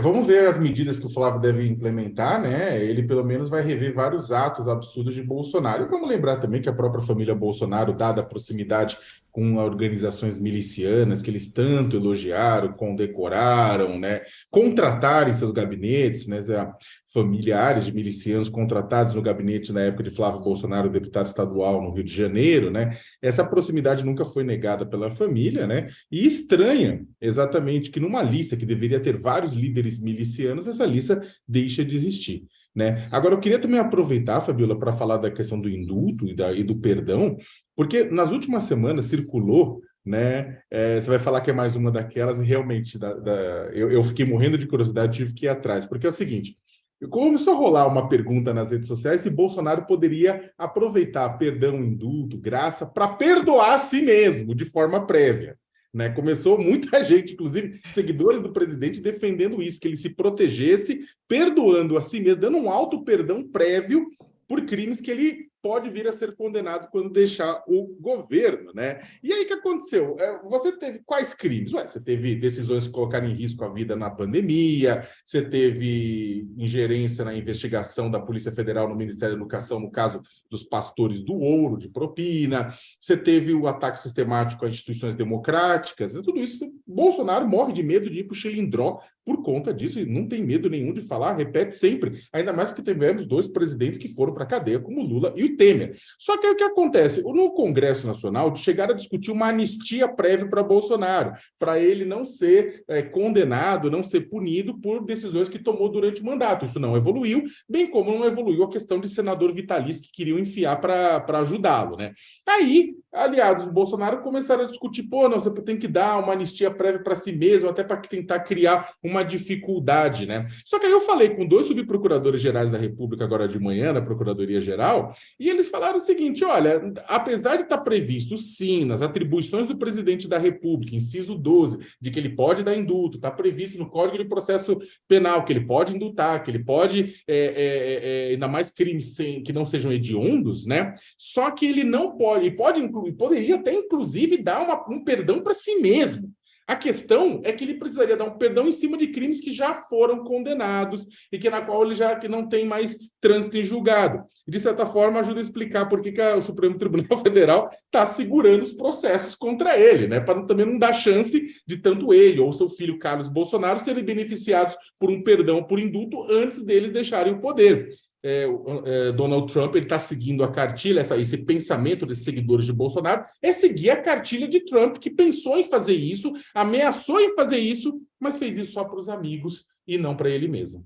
Vamos ver as medidas que o Flávio deve implementar, né? Ele pelo menos vai rever vários atos absurdos de Bolsonaro. E vamos lembrar também que a própria família Bolsonaro, dada a proximidade com organizações milicianas que eles tanto elogiaram, condecoraram, né? Contrataram em seus gabinetes, né? Familiares de milicianos contratados no gabinete na época de Flávio Bolsonaro, deputado estadual no Rio de Janeiro, né? Essa proximidade nunca foi negada pela família, né? E estranha exatamente que numa lista que deveria ter vários líderes milicianos, essa lista deixa de existir. Né? Agora, eu queria também aproveitar, Fabiola, para falar da questão do indulto e do perdão, porque nas últimas semanas circulou, né? Você vai falar que é mais uma daquelas, e realmente eu fiquei morrendo de curiosidade, tive que ir atrás, porque é o seguinte. Começou a rolar uma pergunta nas redes sociais se Bolsonaro poderia aproveitar perdão, indulto, graça, para perdoar a si mesmo de forma prévia. Né? Começou muita gente, inclusive seguidores do presidente, defendendo isso, que ele se protegesse, perdoando a si mesmo, dando um auto perdão prévio por crimes que ele pode vir a ser condenado quando deixar o governo, né? E aí o que aconteceu? Você teve quais crimes? Você teve decisões que colocaram em risco a vida na pandemia, você teve ingerência na investigação da Polícia Federal no Ministério da Educação, no caso dos pastores do ouro de propina, você teve o ataque sistemático a instituições democráticas, e tudo isso. Bolsonaro morre de medo de ir para o Chilindró por conta disso, e não tem medo nenhum de falar, repete sempre, ainda mais porque tivemos dois presidentes que foram para a cadeia, como Lula e o Temer. Só que aí o que acontece? No Congresso Nacional, chegaram a discutir uma anistia prévia para Bolsonaro, para ele não ser condenado, não ser punido por decisões que tomou durante o mandato. Isso não evoluiu, bem como não evoluiu a questão de senador vitalício que queriam enfiar para ajudá-lo, né? Aí, aliados do Bolsonaro começaram a discutir, pô, não, você tem que dar uma anistia prévia para si mesmo, até para tentar criar uma dificuldade, né? Só que aí eu falei com dois subprocuradores gerais da República agora de manhã, na Procuradoria-Geral, e eles falaram o seguinte, olha, apesar de estar previsto, sim, nas atribuições do presidente da República, inciso 12, de que ele pode dar indulto, está previsto no Código de Processo Penal, que ele pode indultar, que ele pode, ainda mais crimes que não sejam hediondos, né? Só que ele não pode, e poderia até, inclusive, dar um perdão para si mesmo. A questão é que ele precisaria dar um perdão em cima de crimes que já foram condenados e que na qual ele já que não tem mais trânsito em julgado. E, de certa forma, ajuda a explicar por que o Supremo Tribunal Federal está segurando os processos contra ele, né? Para também não dar chance de tanto ele ou seu filho Carlos Bolsonaro serem beneficiados por um perdão por indulto antes deles deixarem o poder. Donald Trump ele está seguindo a cartilha, esse pensamento desses seguidores de Bolsonaro é seguir a cartilha de Trump, que pensou em fazer isso, ameaçou em fazer isso, mas fez isso só para os amigos e não para ele mesmo.